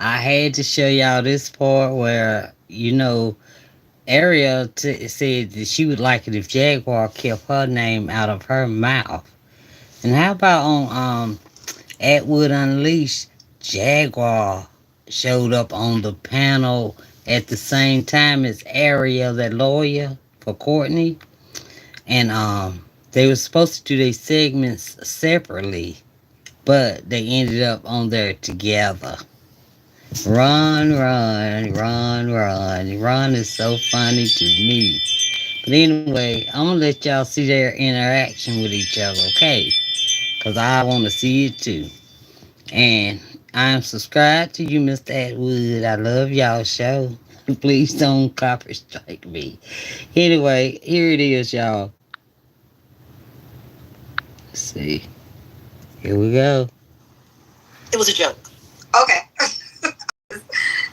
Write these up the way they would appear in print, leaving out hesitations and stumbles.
I had to show y'all this part where Ariel said that she would like it if Jaguar kept her name out of her mouth. And how about on Atwood Unleashed, Jaguar showed up on the panel at the same time as Ariel, that lawyer for Courtney, and they were supposed to do their segments separately, but they ended up on there together. Ron is so funny to me. But anyway, I'm gonna let y'all see their interaction with each other, okay? Cause I want to see it too. And I'm subscribed to you, Mr. Atwood. I love y'all show. Please don't copy strike me. Anyway, here it is, y'all. Let's see. Here we go. It was a joke. Okay.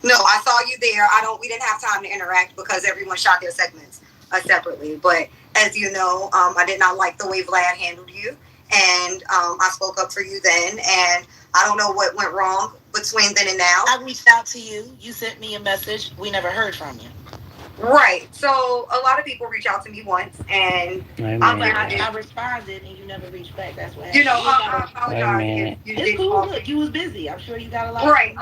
No, I saw you there. We didn't have time to interact because everyone shot their segments separately. But as you know, I did not like the way Vlad handled you. And I spoke up for you then. And I don't know what went wrong between then and now. I reached out to you. You sent me a message. We never heard from you. Right. So a lot of people reach out to me once, and I responded, and you never reached back. That's what happened. I apologize if you didn't. It's cool. Look, you was busy. I'm sure you got a lot. Right.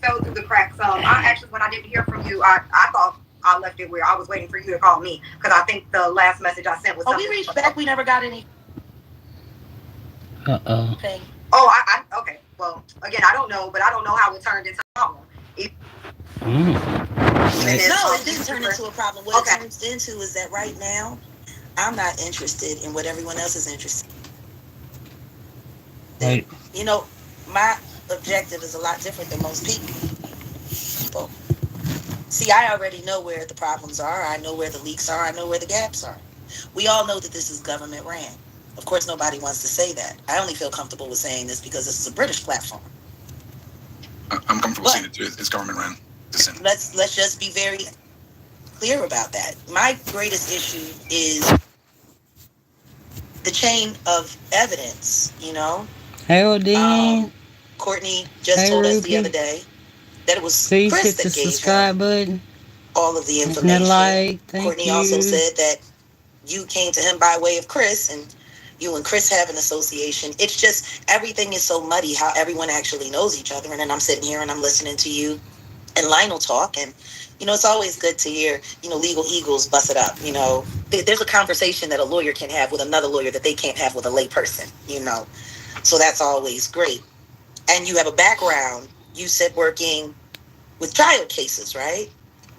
Fell through the cracks. I actually, when I didn't hear from you, I thought I left it where I was waiting for you to call me because I think the last message I sent was. Oh, we reached back. We never got any. Thing. Oh, okay. Well, again, I don't know, but I don't know how it turned into a problem. No, it didn't turn into a problem. What it turns into is that right now, I'm not interested in what everyone else is interested in. Right. My objective is a lot different than most people. See, I already know where the problems are. I know where the leaks are. I know where the gaps are. We all know that this is government ran. Of course, nobody wants to say that. I only feel comfortable with saying this because this is a British platform. I'm comfortable saying it's government ran. Let's just be very clear about that. My greatest issue is the chain of evidence. Hey, Dean. Courtney just told us the other day that it was Please Chris hit that the gave subscribe her button. All of the information. Courtney you. Also said that you came to him by way of Chris, and you and Chris have an association. It's just everything is so muddy how everyone actually knows each other. And then I'm sitting here and I'm listening to you and Lionel talk, and it's always good to hear legal eagles bust it up. There's a conversation that a lawyer can have with another lawyer that they can't have with a lay person. So that's always great. And you have a background, you said, working with child cases, right?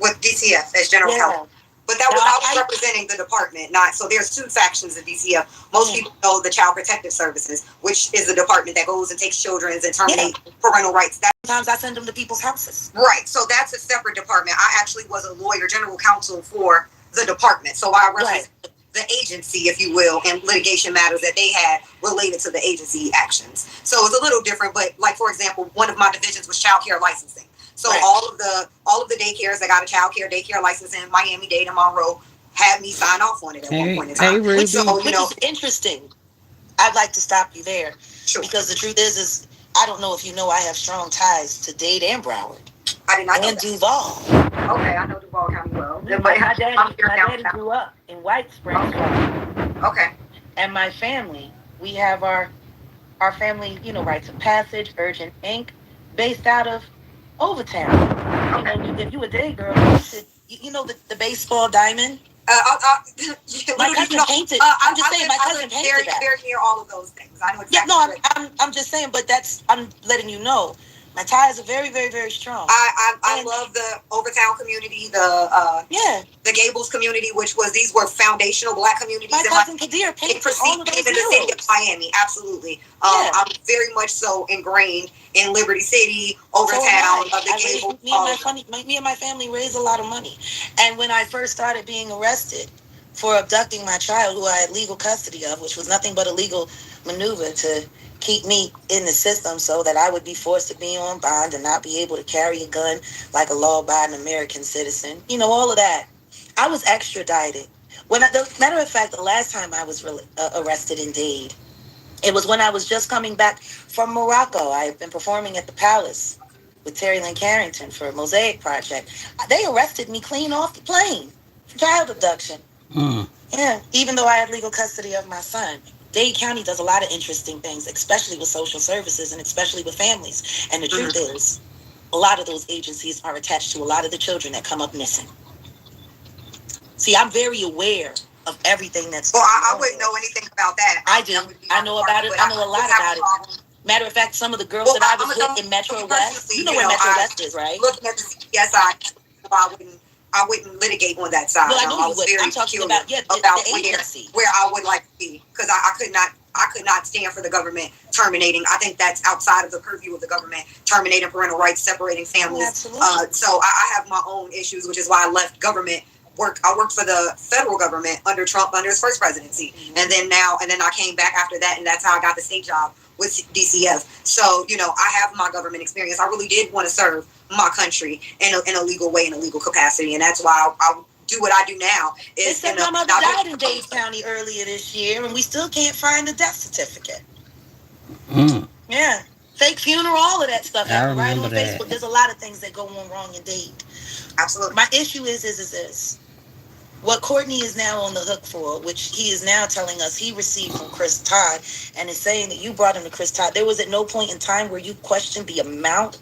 With DCF as general counsel. But I was representing the department, not so. There's two factions of DCF. Most people know the Child Protective Services, which is the department that goes and takes children and terminates parental rights. Sometimes I send them to people's houses. Right. So that's a separate department. I actually was a lawyer, general counsel for the department. So I represent the agency, if you will, and litigation matters that they had related to the agency actions. So it's a little different. But like, for example, one of my divisions was child care licensing. So all of the daycares that got a child care daycare license in Miami-Dade and Monroe had me sign off on it at one point in time. Which is interesting. I'd like to stop you there. Sure. Because the truth is I don't know if you know I have strong ties to Dade and Broward. I did not know. And Duval. Okay, I know Duval County well. My daddy grew up in White Springs. Okay. And my family, we have our family, rites of passage, Urgent Inc., based out of Overtown. If you a day girl, you should, the baseball diamond. My cousin painted. I'm just saying, my cousin painted that. Very near all of those things. I know exactly. Yeah, no, I'm just saying, but I'm letting you know. My ties are very, very, very strong. I love the Overtown community, the Gables community, these were foundational Black communities. My cousin Kadir painted all of those in the city of Miami. Absolutely. I'm very much so ingrained in Liberty City, Overtown, the Gables. Me and my family raised a lot of money. And when I first started being arrested for abducting my child, who I had legal custody of, which was nothing but a legal maneuver to keep me in the system so that I would be forced to be on bond and not be able to carry a gun like a law-abiding American citizen. All of that. I was extradited. Matter of fact, the last time I was arrested in Dade, it was when I was just coming back from Morocco. I had been performing at the Palace with Terry Lynn Carrington for a Mosaic project. They arrested me clean off the plane for child abduction. Mm. Yeah, even though I had legal custody of my son. Dade County does a lot of interesting things, especially with social services and especially with families. And the truth is, a lot of those agencies are attached to a lot of the children that come up missing. See, I'm very aware of everything that's Well, going I on wouldn't there. know anything about that. I do. I know about it. I know a lot about it. Matter of fact, some of the girls that I was with in Metro West, you know where Metro West is, right? Looking at the CPS side, I wouldn't litigate on that side. Well, I know I you was would. very I'm talking peculiar about about the agency. where I would like to be, because I could not stand for the government terminating. I think that's outside of the purview of the government, terminating parental rights, separating families. Absolutely. So I have my own issues, which is why I left government work. I worked for the federal government under Trump, under his first presidency, and then I came back after that, and that's how I got the state job with DCF. So I have my government experience. I really did want to serve my country in a legal way, in a legal capacity, and that's why I do what I do now. Except my mother died in Dade County earlier this year, and we still can't find the death certificate. Mm. Yeah. Fake funeral, all of that stuff. I remember right on that. Facebook. There's a lot of things that go on wrong in Dade. Absolutely. My issue is this. What Courtney is now on the hook for, which he is now telling us he received from Chris Todd, and is saying that you brought him to Chris Todd. There was at no point in time where you questioned the amount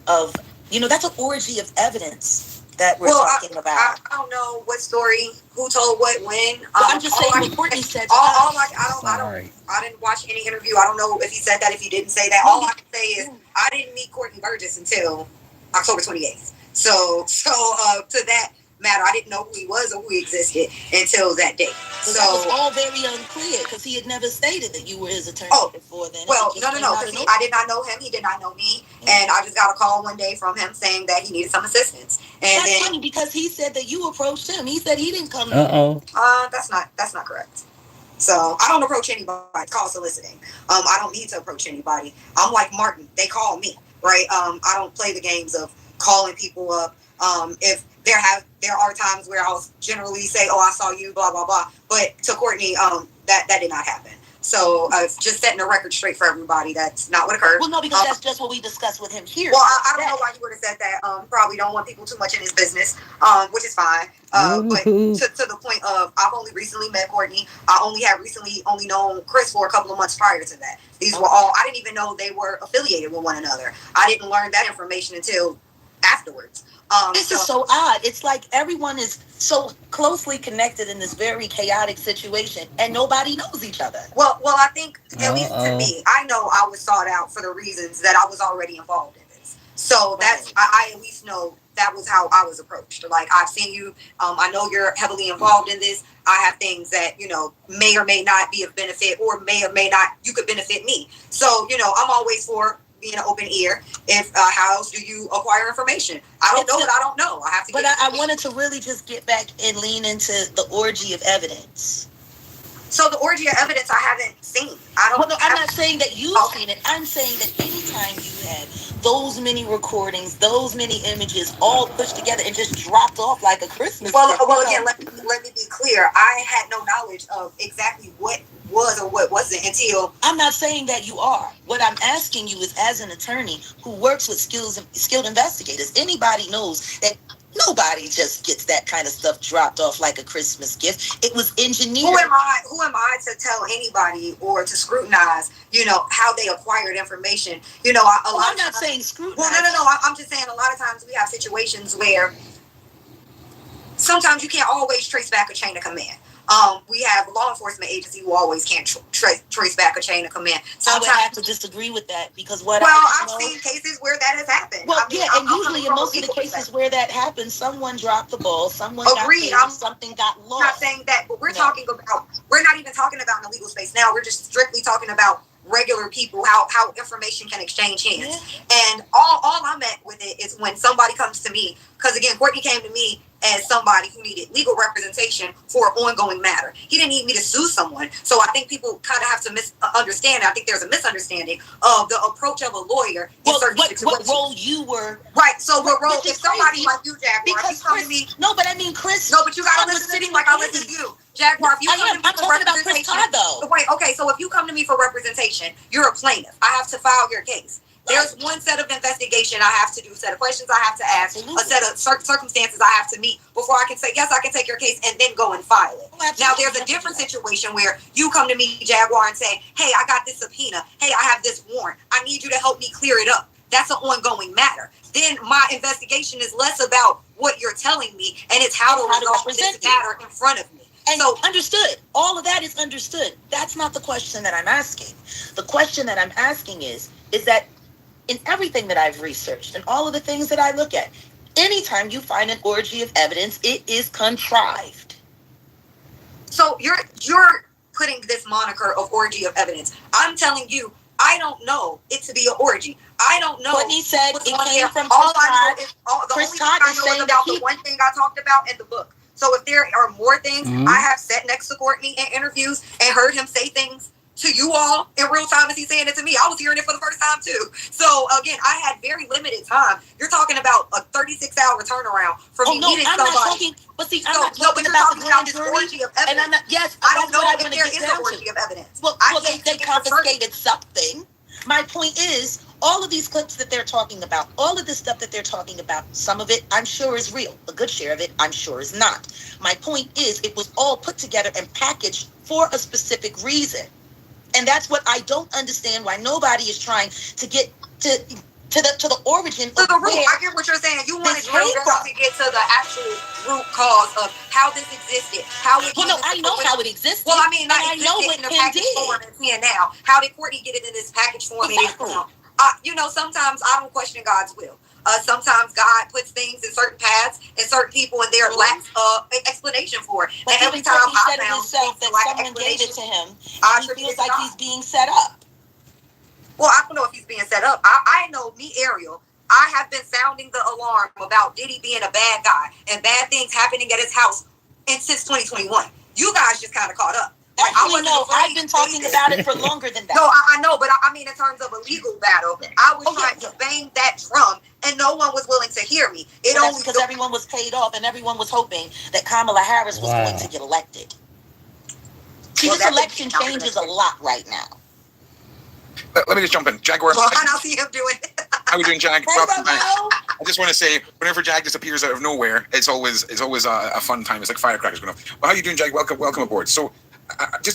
of, that's an orgy of evidence that we're talking about. I don't know what story, who told what, when. I'm just saying what Courtney said. I didn't watch any interview. I don't know if he said that, if he didn't say that. All I can say is I didn't meet Courtney Burgess until October 28th. So to that matter, I didn't know who he was or who he existed until that day. So that was all very unclear, because he had never stated that you were his attorney before then. Well, no, because I did not know him. He did not know me, and I just got a call one day from him saying that he needed some assistance. And that's funny, because he said that you approached him. He said he didn't come. That's not correct. So I don't approach anybody. It's called soliciting. I don't need to approach anybody. I'm like Martin. They call me, right? I don't play the games of calling people up. If there are times where I'll generally say, "Oh, I saw you," blah blah blah. But to Courtney, that did not happen. So just setting the record straight for everybody. That's not what occurred. Well, no, because that's just what we discussed with him here. Well, I don't know why he would have said that. Probably don't want people too much in his business, which is fine. But to the point of, I've only recently met Courtney. I have recently only known Chris for a couple of months prior to that. These were all, I didn't even know they were affiliated with one another. I didn't learn that information until afterwards. This is so odd. It's like everyone is so closely connected in this very chaotic situation, and nobody knows each other. Well, I think, at least to me, I know I was sought out for the reasons that I was already involved in this. So that's, I at least know that was how I was approached. Like, I've seen you, I know you're heavily involved in this. I have things that, may or may not be of benefit, or may not, you could benefit me. So, I'm always for being an open ear. If how else do you acquire information? I don't know what I don't know. I have to. But I wanted to really just get back and lean into the orgy of evidence. So the orgy of evidence I haven't seen. I'm not saying that you've seen it. I'm saying that anytime you had those many recordings, those many images, all pushed together and just dropped off like a Christmas gift. Well, again, let me be clear. I had no knowledge of exactly what was or what wasn't until. I'm not saying that you are. What I'm asking you is, as an attorney who works with skilled investigators, anybody knows that nobody just gets that kind of stuff dropped off like a Christmas gift. It was engineered. Who am I to tell anybody or to scrutinize, how they acquired information? I'm not saying scrutinize. Well, no. I'm just saying a lot of times we have situations where sometimes you can't always trace back a chain of command. We have law enforcement agency who always can't trace back a chain of command. Sometimes, I would have to disagree with that, because I've seen cases where that has happened. Well, and usually in most of the cases where that happens, someone dropped the ball, someone agreed. Something got lost. I'm not saying that, but we're not even talking about in the legal space now. We're just strictly talking about regular people, how information can exchange hands. Yeah. And all I'm at with it is when somebody comes to me, because again, Courtney came to me as somebody who needed legal representation for an ongoing matter. He didn't need me to sue someone. So I think people kind of have to misunderstand. I think there's a misunderstanding of the approach of a lawyer in certain situations. What role you were. Right. So what role, if somebody like you, Jaguar, if you come to me. No, but I mean, Chris. No, but you got to listen to me like I listen to you. Jaguar, if you come to me for representation. Todd, though. Wait, okay, so if you come to me for representation, you're a plaintiff. I have to file your case. There's one set of investigation I have to do, a set of questions I have to ask, a set of circumstances I have to meet before I can say, yes, I can take your case and then go and file it. Now, there's a different situation where you come to me, Jaguar, and say, hey, I got this subpoena. Hey, I have this warrant. I need you to help me clear it up. That's an ongoing matter. Then my investigation is less about what you're telling me, and it's how to resolve this matter in front of me. And so, understood. All of that is understood. That's not the question that I'm asking. The question that I'm asking is that in everything that I've researched and all of the things that I look at, anytime you find an orgy of evidence, it is contrived. So you're putting this moniker of orgy of evidence. I'm telling you, I don't know it to be an orgy. I don't know. What he said, it came from all Chris I know is the only thing I know is about the one thing I talked about in the book. So if there are more things, I have sat next to Courtney in interviews and heard him say things to you all in real time as he's saying it to me. I was hearing it for the first time too. So again, I had very limited time. You're talking about a 36-hour turnaround for me meeting somebody. Not talking, but see, I'm not talking about the grand jury. Orgy of evidence. And I'm not, yes, I don't know if there is an orgy of evidence. Well, they confiscated something. My point is, all of these clips that they're talking about, all of this stuff that they're talking about, some of it I'm sure is real. A good share of it I'm sure is not. My point is, it was all put together and packaged for a specific reason. And that's what I don't understand, why nobody is trying to get to the origin of the root. I get what you're saying. You want to get to the actual root cause of how this existed. How it I know how it existed. Well, I mean, I know what in the package form it's in now. How did Courtney get it in this package form? Exactly. Sometimes I don't question God's will. Sometimes God puts things in certain paths and certain people, and there lacks explanation for it. But and every time I found himself that someone gave it to him, he feels like he's being set up. Well, I don't know if he's being set up. I know me, Ariel. I have been sounding the alarm about Diddy being a bad guy and bad things happening at his house since 2021. You guys just kind of caught up. Actually, no, I've been talking about it for longer than that. No, I know, but I mean in terms of a legal battle, I was trying to bang that drum, and no one was willing to hear me. That's because everyone was paid off, and everyone was hoping that Kamala Harris was going to get elected. See, this election changes a lot right now. Let me just jump in. Jaguar. I see him doing it. How are we doing, Jag? Welcome back. I just want to say, whenever Jag disappears out of nowhere, it's always a fun time. It's like firecrackers going off. Well, how are you doing, Jag? Welcome aboard. So,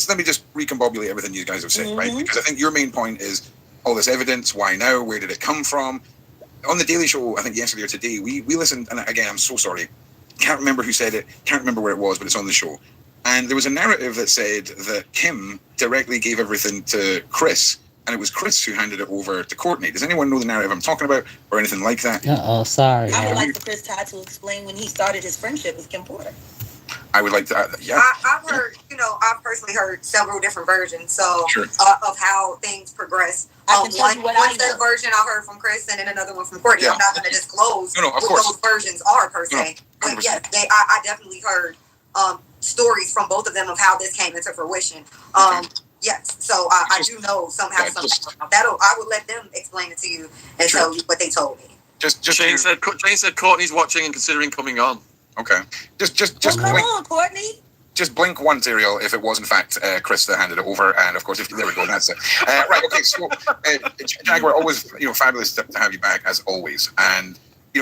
let me just recombobulate everything you guys have said, right? Because I think your main point is all this evidence. Why now? Where did it come from? On the Daily Show, I think yesterday or today, we listened, and again, I'm so sorry. Can't remember who said it. Can't remember where it was, but it's on the show. And there was a narrative that said that Kim directly gave everything to Chris, and it was Chris who handed it over to Courtney. Does anyone know the narrative I'm talking about, or anything like that? Sorry. I would like for Chris Todd to explain when he started his friendship with Kim Porter. I would like to, I've heard, I've personally heard several different versions, of how things progress. One version I heard from Chris, and then another one from Courtney. I'm not going to disclose what those versions are per se, but yes, I definitely heard stories from both of them of how this came into fruition. Yes, so I do know somehow. I would let them explain it to you and tell you what they told me. Jane said Courtney's watching and considering coming on. Okay. Just come on, Courtney. Just blink once, Ariel, if it was in fact Chris that handed it over, and of course, there we go, that's it. Right, okay. So, Jaguar, always fabulous to have you back as always, and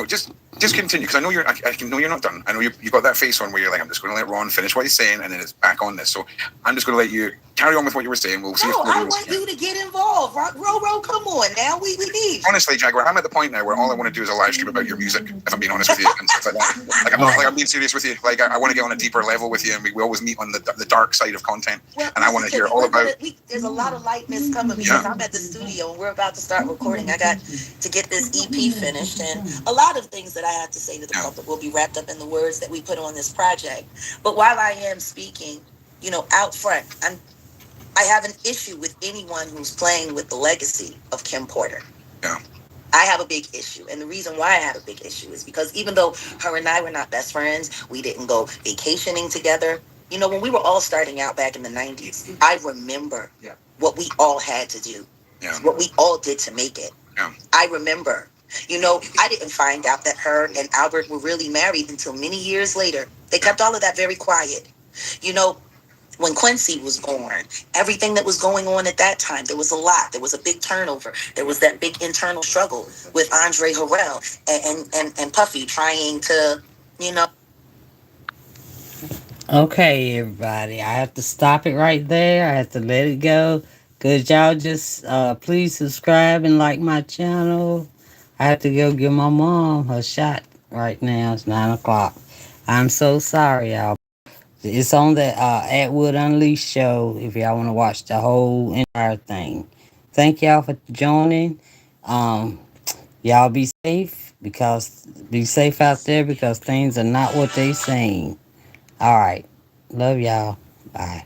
just continue, because I know you're not done. I know you've got that face on where you're like, I'm just going to let Ron finish what he's saying, and then it's back on this. So I'm just going to let you carry on with what you were saying. We'll see. I want you to get involved. Ro, come on now. We need. Honestly, Jaguar, I'm at the point now where all I want to do is a live stream about your music. If I'm being honest with you, and stuff like that. I'm being serious with you. Like I want to get on a deeper level with you, and we always meet on the dark side of content. Well, and I want to hear all about. There's a lot of lightness coming because I'm at the studio and we're about to start recording. I got to get this EP finished, and a lot of things that I have to say to the public will be wrapped up in the words that we put on this project. But while I am speaking, out front, I have an issue with anyone who's playing with the legacy of Kim Porter. Yeah. I have a big issue. And the reason why I have a big issue is because even though her and I were not best friends, we didn't go vacationing together. When we were all starting out back in the 90s, I remember what we all had to do, what we all did to make it. Yeah. I remember. I didn't find out that her and Albert were really married until many years later. They kept all of that very quiet. when Quincy was born, everything that was going on at that time, there was a lot. There was a big turnover. There was that big internal struggle with Andre Harrell and Puffy trying to, you know. Okay, everybody. I have to stop it right there. I have to let it go. Cause y'all just please subscribe and like my channel. I have to go give my mom her shot right now. It's 9 o'clock. I'm so sorry, y'all. It's on the Atwood Unleashed show if y'all want to watch the whole entire thing. Thank y'all for joining. Um, y'all be safe out there because things are not what they seem. All right. Love y'all. Bye.